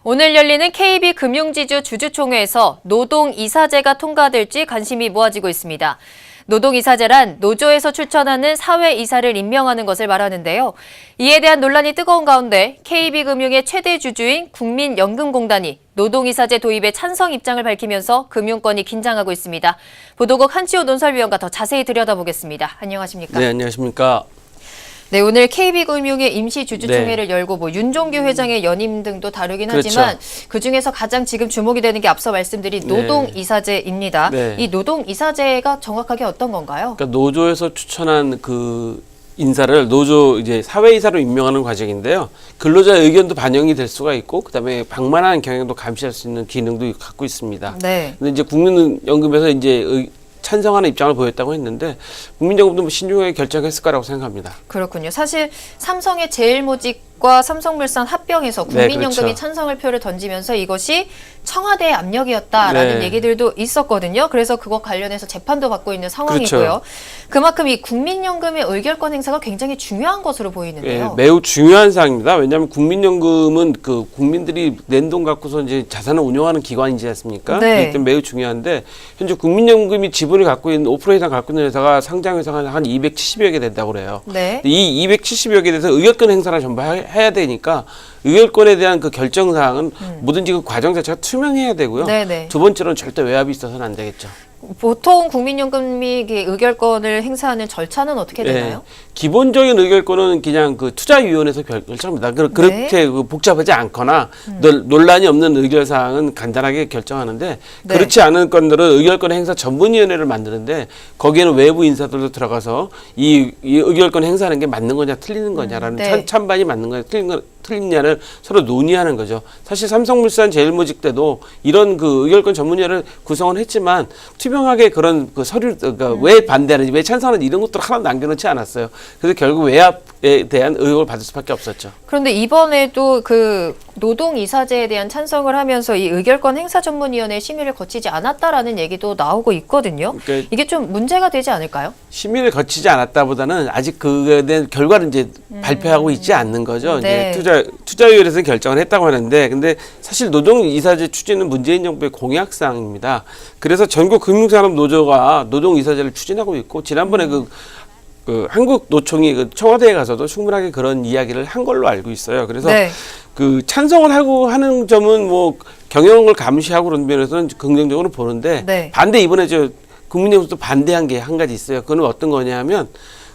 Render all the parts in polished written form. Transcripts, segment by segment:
오늘 열리는 KB금융지주 주주총회에서 노동이사제가 통과될지 관심이 모아지고 있습니다. 노동이사제란 노조에서 추천하는 사회이사를 임명하는 것을 말하는데요. 이에 대한 논란이 뜨거운 가운데 KB금융의 최대 주주인 국민연금공단이 노동이사제 도입에 찬성 입장을 밝히면서 금융권이 긴장하고 있습니다. 보도국 한치호 논설위원과 더 자세히 들여다보겠습니다. 안녕하십니까? 네, 안녕하십니까? 네, 오늘 KB금융의 임시주주총회를 열고 윤종규 회장의 연임 등도 다루긴 하지만 그중에서 가장 지금 주목이 되는 게 앞서 말씀드린 노동이사제입니다. 이 노동이사제가 정확하게 어떤 건가요? 그러니까 노조에서 추천한 그 인사를 노조 이제 사회이사로 임명하는 과정인데요. 근로자의 의견도 반영이 될 수가 있고 그다음에 방만한 경영도 감시할 수 있는 기능도 갖고 있습니다. 근데 이제 국민연금에서 이제 찬성하는 입장을 보였다고 했는데 국민연금도 뭐 신중하게 결정했을 거라고 생각합니다. 그렇군요. 사실 삼성의 제일모직과 삼성물산 합병해서 국민연금이 찬성을 표를 던지면서 이것이 청와대의 압력이었다라는 얘기들도 있었거든요. 그래서 그것 관련해서 재판도 받고 있는 상황이고요. 그만큼 이 국민연금의 의결권 행사가 굉장히 중요한 것으로 보이는데요. 매우 중요한 사항입니다. 왜냐하면 국민연금은 그 국민들이 낸 돈 갖고서 이제 자산을 운용하는 기관이지 않습니까? 그렇기 때문에 매우 중요한데 현재 국민연금이 지분을 갖고 있는 5% 이상 갖고 있는 회사가 상장 회사가 한 270여 개 된다고 그래요. 이 270여 개에 대해서 의결권 행사를 전부 해야 되니까 의결권에 대한 그 결정 사항은 뭐든지 그 과정 자체가 투명해야 되고요. 두 번째로는 절대 외압이 있어서는 안 되겠죠. 보통 국민연금이 의결권을 행사하는 절차는 어떻게 되나요? 기본적인 의결권은 그냥 그 투자위원회에서 결정합니다. 그렇게 복잡하지 않거나 논란이 없는 의결 사항은 간단하게 결정하는데 그렇지 않은 건들은 의결권 행사 전문위원회를 만드는데 거기에는 외부 인사들도 들어가서 이 의결권 행사하는 게 맞는 거냐 틀리는 거냐라는 찬반이 맞는 거냐 틀리냐를 서로 논의하는 거죠. 사실 삼성물산 제일모직 때도 이런 그 의결권 전문위원회를 구성을 했지만 투명하게 그런 그 서류, 그러니까 왜 반대하는지, 왜 찬성하는지 이런 것들을 하나도 남겨놓지 않았어요. 그래서 결국 외압에 대한 의혹을 받을 수밖에 없었죠. 그런데 이번에도 그 노동이사제에 대한 찬성을 하면서 이 의결권 행사전문위원회 심의를 거치지 않았다라는 얘기도 나오고 있거든요. 그러니까 이게 좀 문제가 되지 않을까요? 심의를 거치지 않았다보다는 아직 그에 대한 결과를 이제 발표하고 있지 않는 거죠. 이제 투자위원회에서 결정을 했다고 하는데, 근데 사실 노동이사제 추진은 문재인 정부의 공약사항입니다. 그래서 전국 금융산업노조가 노동이사제를 추진하고 있고, 지난번에 그 한국노총이 그 청와대에 가서도 충분하게 그런 이야기를 한 걸로 알고 있어요. 그래서 그 찬성을 하고 하는 점은 뭐 경영을 감시하고 그런 면에서는 긍정적으로 보는데 반대 이번에 국민연금도 반대한 게 한 가지 있어요. 그거는 어떤 거냐면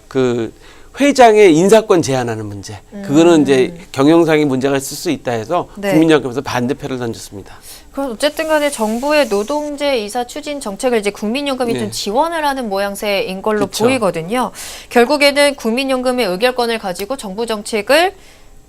그 회장의 인사권 제한하는 문제. 그거는 이제 경영상의 문제가 있을 수 있다 해서 국민연금에서 반대표를 던졌습니다. 그럼 어쨌든 간에 정부의 노동제 이사 추진 정책을 이제 국민연금이 좀 지원을 하는 모양새인 걸로 보이거든요. 결국에는 국민연금의 의결권을 가지고 정부 정책을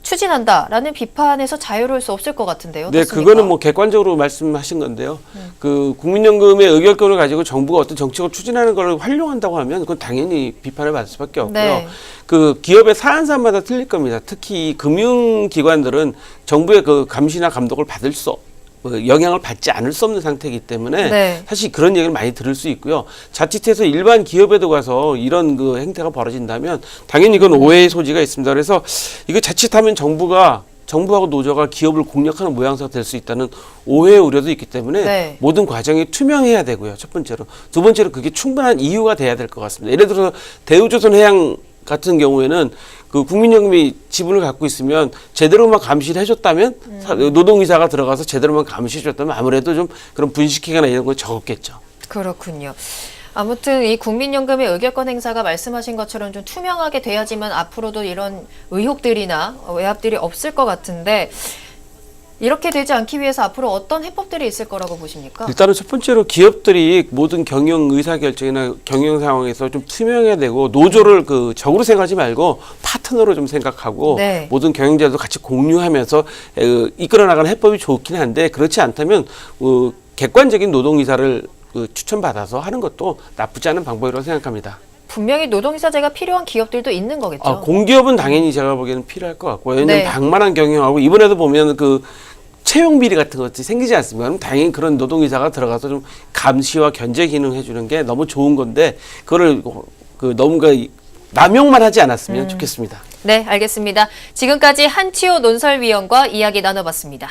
추진한다라는 비판에서 자유로울 수 없을 것 같은데요. 어떻습니까? 그거는 뭐 객관적으로 말씀하신 건데요. 그 국민연금의 의결권을 가지고 정부가 어떤 정책을 추진하는 걸 활용한다고 하면 그건 당연히 비판을 받을 수밖에 없고요. 그 기업의 사안사마다 틀릴 겁니다. 특히 금융기관들은 정부의 그 감시나 감독을 받을 수 영향을 받지 않을 수 없는 상태이기 때문에 사실 그런 얘기를 많이 들을 수 있고요. 자칫해서 일반 기업에도 가서 이런 그 행태가 벌어진다면 당연히 이건 오해의 소지가 있습니다. 그래서 이거 자칫하면 정부하고 노조가 기업을 공략하는 모양새가 될 수 있다는 오해의 우려도 있기 때문에 모든 과정이 투명해야 되고요. 첫 번째로. 두 번째로 그게 충분한 이유가 돼야 될 것 같습니다. 예를 들어서 대우조선해양 같은 경우에는 그 국민연금이 지분을 갖고 있으면 제대로만 감시를 해줬다면 노동이사가 들어가서 제대로만 감시해줬다면 아무래도 좀 그런 분식회계나 이런 건 적었겠죠. 그렇군요. 아무튼 이 국민연금의 의결권 행사가 말씀하신 것처럼 좀 투명하게 돼야지만 앞으로도 이런 의혹들이나 외압들이 없을 것 같은데 이렇게 되지 않기 위해서 앞으로 어떤 해법들이 있을 거라고 보십니까? 일단은 첫 번째로 기업들이 모든 경영 의사결정이나 경영 상황에서 좀 투명해야 되고 노조를 그 적으로 생각하지 말고 파트너로 좀 생각하고 모든 경영자도 같이 공유하면서 이끌어 나가는 해법이 좋긴 한데 그렇지 않다면 객관적인 노동이사를 추천받아서 하는 것도 나쁘지 않은 방법이라고 생각합니다. 분명히 노동이사제가 필요한 기업들도 있는 거겠죠? 공기업은 당연히 제가 보기에는 필요할 것 같고 왜냐하면 방만한 경영하고 이번에도 보면 그 채용 비리 같은 것들이 생기지 않습니까? 그럼 당연히 그런 노동이사가 들어가서 좀 감시와 견제 기능 해주는 게 너무 좋은 건데 그거를 너무 남용만 하지 않았으면 좋겠습니다. 네, 알겠습니다. 지금까지 한치호 논설위원과 이야기 나눠봤습니다.